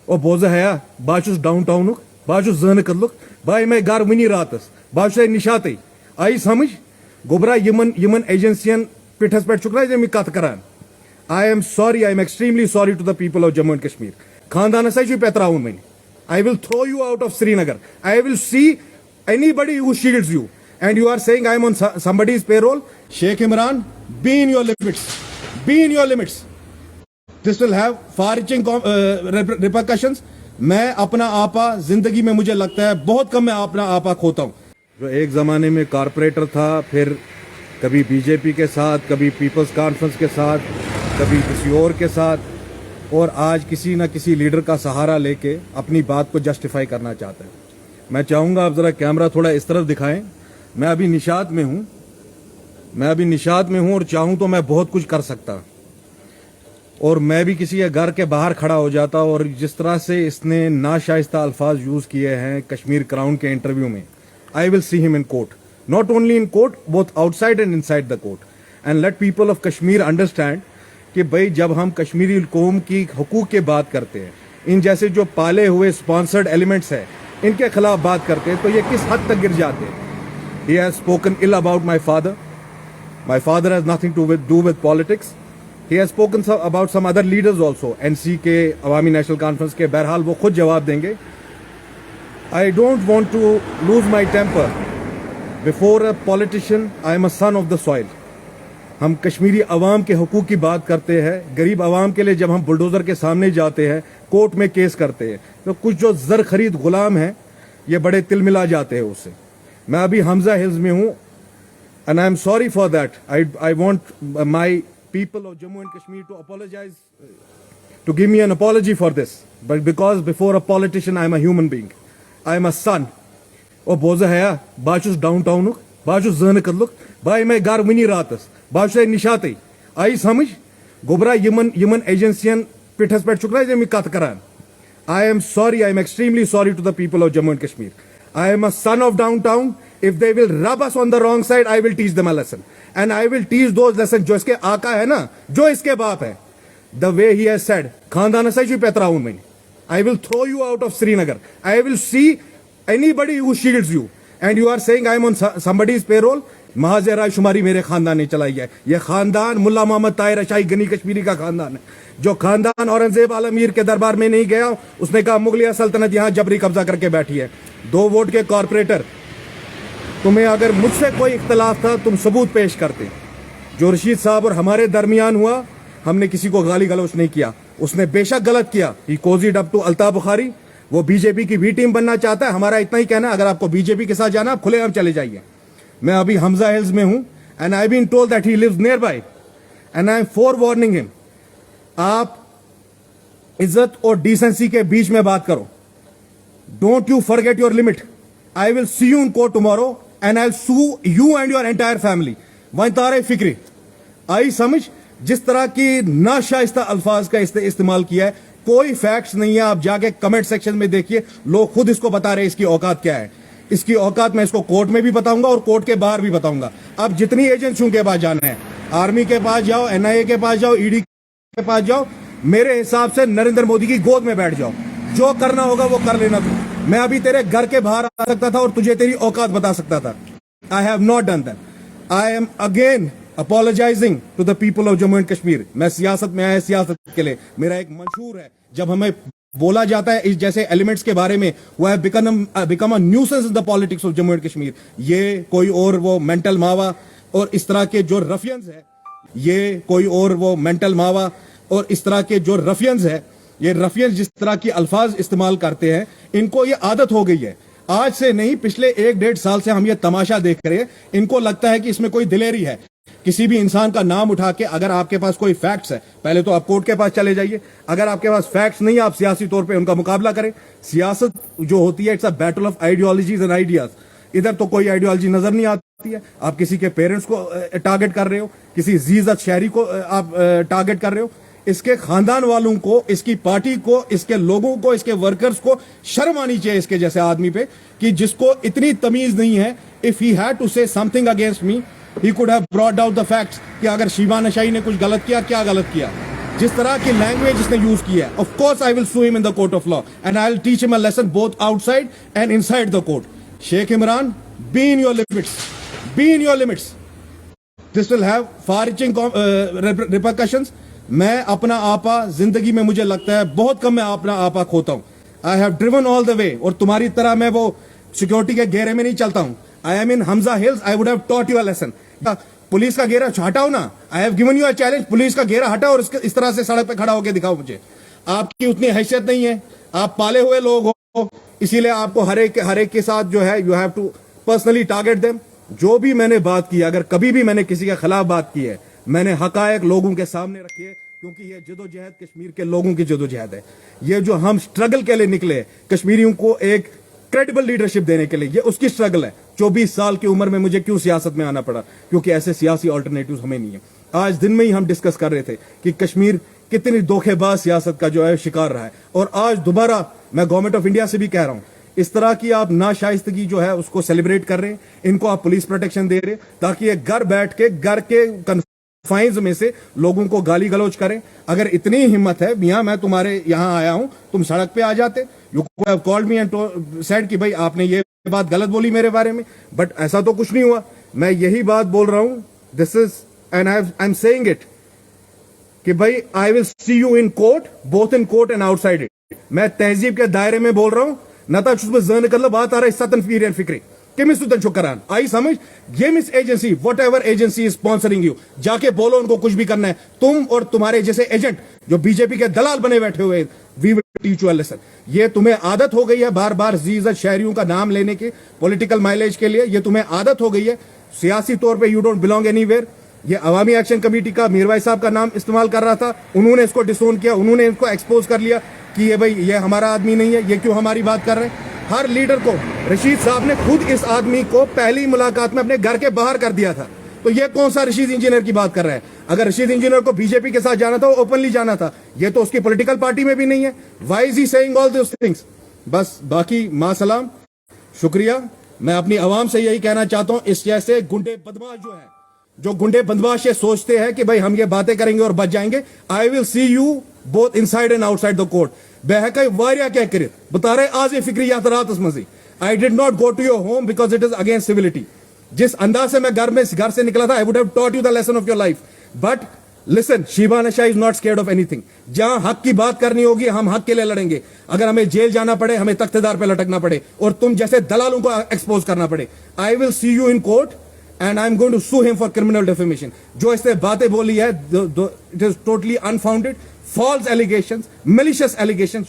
ओ बोझ है बह डाउन टाउन बह जहन कदलुक बह मे गर वनी रात बह निशात आई समझ गोबरा यमन एजेंसियन पिठस पे मे कत करान I am sorry I am extremely sorry to the people of Jammu and Kashmir खानदान पेत्रावन वन I will throw you out of Srinagar I will see anybody who shields you and you are saying I am on somebody's payroll. Sheikh Imran, be in your limits. This will have far-reaching repercussions. मैं अपना आपा जिंदगी में मुझे लगता है बहुत कम मैं अपना आपा खोता हूँ. जो एक जमाने में कारपोरेटर था, फिर कभी बीजेपी के साथ, कभी पीपल्स कॉन्फ्रेंस के साथ, कभी किसी और के साथ, और आज किसी न किसी लीडर का सहारा लेके अपनी बात को जस्टिफाई करना चाहता है. मैं चाहूँगा आप ज़रा कैमरा थोड़ा इस तरफ दिखाएं. मैं अभी निशात में हूँ और चाहूँ तो मैं बहुत कुछ कर सकता, और मैं भी किसी के घर के बाहर खड़ा हो जाता. और जिस तरह से इसने नाशाइस्ता अल्फाज यूज़ किए हैं कश्मीर क्राउन के इंटरव्यू में, आई will see him in court, not only in court, both outside and inside the court, and let people of Kashmir understand कि भाई जब हम कश्मीरी कौम की हकूक़ की बात करते हैं, इन जैसे जो पाले हुए स्पॉन्सर्ड एलिमेंट्स हैं इनके खिलाफ बात करते हैं, तो ये किस हद तक गिर जाते हैं. He has spoken ill about my father. My father has nothing to do with politics. He has spoken about some other leaders also. NC के अवामी नेशनल कॉन्फ्रेंस के, बहरहाल वो खुद जवाब देंगे. I don't want to lose my temper before a politician. I am a son of the soil. हम कश्मीरी अवाम के हकूक़ की बात करते हैं. गरीब अवाम के लिए जब हम बुलडोज़र के सामने जाते हैं, कोर्ट में केस करते हैं, तो कुछ जो ज़र खरीद गुलाम हैं ये बड़े तिलमिला जाते हैं उससे. मैं अभी हमजा हिल्स में हूँ, and I am sorry for that. I want my people of Jammu and Kashmir to apologize, to give me an apology for this, but because before a politician I am a human being, I am a son. ओ बोझ है बह down town बह जहन कदलुक बह मे गर वनी रात बह निशात आई समझ गोबरा यमन एजेंसियन पिठस पे मे कत करान. I am sorry, I am extremely sorry to the people of Jammu and Kashmir. I am a son of downtown. If they will rub us on the wrong side, I will teach them a lesson. And I will teach those lessons. जो इसके आका है ना, जो इसके बाप है, the way he has said, खानदान से पेत्रावन one, I will throw you out of Srinagar. I will see anybody who shields you. And you are saying I am on somebody's payroll. महाज राय शुमारी मेरे खानदान ने चलाई है. ये खानदान मुल्ला मोहम्मद ताहिर अशाई गनी कश्मीरी का खानदान है. जो खानदान औरंगजेब आलमगीर के दरबार में नहीं गया, उसने कहा मुगलिया सल्तनत यहाँ जबरी कब्जा करके बैठी है. 2 वोट के कॉरपोरेटर, तुम्हें अगर मुझसे कोई इख्तलाफ था तुम सबूत पेश करते. जो रशीद साहब और हमारे दरमियान हुआ, हमने किसी को गाली गलौच नहीं किया. उसने बेशक गलत किया. ही कोजिड अप टू अल्ताफ बुखारी. वो बीजेपी की भी टीम बनना चाहता है. हमारा इतना ही कहना है, अगर आपको बीजेपी के साथ जाना आप खुलेआम चले जाइए. मैं अभी हमजा हिल्स में हूं, and I been told that he lives nearby, and I am for warning him. आप इज्जत और डिसेंसी के बीच में बात करो. Don't you forget your limit. I will see you in court tomorrow and I will sue you and your entire family. वहीं तारे फिक्री आई समझ. जिस तरह की नाशाइस्ता अल्फाज का इस्तेमाल किया है, कोई फैक्ट्स नहीं है. आप जाके कमेंट सेक्शन में देखिए, लोग खुद इसको बता रहे हैं इसकी औकात क्या है. इसकी औकात मैं इसको कोर्ट में भी बताऊंगा और कोर्ट के बाहर भी बताऊंगा. अब जितनी एजेंसियों के पास जाना है, आर्मी के पास जाओ, एनआईए के पास जाओ, ईडी के पास जाओ, मेरे हिसाब से नरेंद्र मोदी की गोद में बैठ जाओ. जो करना होगा वो कर लेना. तू, मैं अभी तेरे घर के बाहर आ सकता था और तुझे तेरी औकात बता सकता था. I have not done that. I am again apologizing to the people of Jammu and Kashmir. मैं सियासत में आया, सियासत के लिए मेरा एक मंशूर है. जब हमें बोला जाता है इस जैसे एलिमेंट्स के बारे में, वो है become a nuisance in the politics of Jammu and Kashmir. ये कोई और वो मेंटल मावा और इस तरह के जो रफियंस है, ये कोई और वो मेंटल मावा और इस तरह के जो रफियंस है, ये रफियंस जिस तरह की अल्फाज इस्तेमाल करते हैं, इनको ये आदत हो गई है. आज से नहीं, पिछले 1-1.5 साल से हम ये तमाशा देख रहे हैं. इनको लगता है कि इसमें कोई दिलेरी है. किसी भी इंसान का नाम उठा के, अगर आपके पास कोई फैक्ट्स है, पहले तो आप कोर्ट के पास चले जाइए. अगर आपके पास फैक्ट्स नहीं, आप सियासी तौर पे उनका मुकाबला करें. सियासत जो होती है, it's a battle of ideologies and ideas. इधर तो कोई आइडियोलॉजी नजर नहीं आती है. आप किसी के पेरेंट्स को टारगेट कर रहे हो, किसी जीजत शहरी को आप टारगेट कर रहे हो. इसके खानदान वालों को, इसकी पार्टी को, इसके लोगों को, इसके वर्कर्स को शर्म आनी चाहिए इसके जैसे आदमी पे, कि जिसको इतनी तमीज नहीं है. If he had to say something against me, he could have brought out the facts कि अगर शिवा नशाई ने कुछ गलत किया, क्या गलत किया. जिस तरह की लैंग्वेज इसने यूज की है, of course I will sue him in the court of law and I will teach him a lesson both outside and inside the court. Sheikh Imran, be in your limits, be in your limits. This will have far reaching repercussions. मैं अपना आपा जिंदगी में मुझे लगता है बहुत कम मैं अपना आपा खोता हूं. I have driven all the way, और तुम्हारी तरह मैं वो सिक्योरिटी के घेरे में नहीं चलता हूं. I am in Hamza hills, I would have taught you a lesson. Police का घेरा हटाओ ना, I have given you a challenge. Police का घेरा हटाओ और इस तरह से सड़क पे खड़ा होकर दिखाओ मुझे. आपकी उतनी हैसियत नहीं है, आप पाले हुए लोग हो, इसीलिए आपको हर एक के साथ जो है you have to personally target them. जो भी मैंने बात की, अगर कभी भी मैंने किसी के खिलाफ बात की है, मैंने हकायक लोगों के सामने रखी है, क्योंकि ये जदोजहद कश्मीर के लोगों की जदोजहद है. ये जो हम स्ट्रगल के लिए निकले कश्मीरियों को एक क्रेडिबल लीडरशिप देने के लिए, ये उसकी स्ट्रगल है. 24 साल की उम्र में मुझे क्यों सियासत में आना पड़ा? क्योंकि ऐसे सियासी ऑल्टरनेटिव्स हमें नहीं है. आज दिन में ही हम डिस्कस कर रहे थे कि कश्मीर कितनी धोखेबाज सियासत का जो है शिकार रहा है. और आज दोबारा मैं गवर्नमेंट ऑफ इंडिया से भी कह रहा हूं, इस तरह की आप नाशाइस्तगी जो है उसको सेलिब्रेट कर रहे हैं, इनको आप पुलिस प्रोटेक्शन दे रहे हैं ताकि ये घर बैठ के घर के कन्फाइंस में से लोगों को गाली गलौज करें. अगर इतनी हिम्मत है मियां, मैं तुम्हारे यहां आया हूं, तुम सड़क पे आ जाते. You could have called me and said कि भाई आपने ये बात गलत बोली मेरे बारे में, बट ऐसा तो कुछ नहीं हुआ. मैं यही बात बोल रहा हूं, this is and I am saying it कि भाई आई will see you in court, both in court and outside it. मैं तहजीब के दायरे में बोल रहा हूं. नता जहन कर बात आ रहा है सतन फीर एंड फिक्री किमिस तुतन शुक्रान आई समझ. ये miss agency, what ever agency is sponsoring you, जाके बोलो उनको कुछ भी करना है. तुम और तुम्हारे जैसे एजेंट जो बीजेपी के दलाल बने बैठे हुए, we will teach you a lesson. ये तुम्हें आदत हो गई है बार बार जीजत शहरियों का नाम लेने की पॉलिटिकल माइलेज के लिए. ये तुम्हें आदत हो गई है. सियासी तौर पे यू डोंट बिलोंग एनीवेयर. ये अवामी एक्शन कमेटी का मीरवाई साहब का नाम इस्तेमाल कर रहा था, उन्होंने इसको डिसोन किया, उन्होंने इसको एक्सपोज कर लिया कि ये भाई ये हमारा आदमी नहीं है, ये क्यों हमारी बात कर रहे हैं. हर लीडर को रशीद साहब ने खुद इस आदमी को पहली मुलाकात में अपने घर के बाहर कर दिया था. तो ये कौन सा रशीद इंजीनियर की बात कर रहा है? अगर रशीद इंजीनियर को बीजेपी के साथ जाना था, ओपनली जाना था. ये तो उसकी पॉलिटिकल पार्टी में भी नहीं है. Why is he saying all this things? बस बाकी मां सलाम, शुक्रिया. मैं अपनी आवाम से यही कहना चाहता हूं, इस जैसे गुंडे बदमाश जो है, जो गुंडे बदमाश ये सोचते हैं कि भाई हम ये बातें करेंगे और बच जाएंगे, I will see you both inside and outside the court. बेहका वारिया क्या करे बता रहे आज ये फिक्री यातरात मजी. I did not go to your home because it is against civility. जिस अंदाज से मैं घर से निकला था, I would have taught you the lesson of your life. But listen, शीबा नशा is not scared of anything. जहां हक की बात करनी होगी हम हक के लिए लड़ेंगे. अगर हमें जेल जाना पड़े, हमें तख्तेदार पे लटकना पड़े और तुम जैसे दलालों को एक्सपोज करना पड़े, I will see you in court and I am going to sue him for criminal defamation. जो इसने बातें बोली है, it is totally unfounded, false allegations, malicious allegations.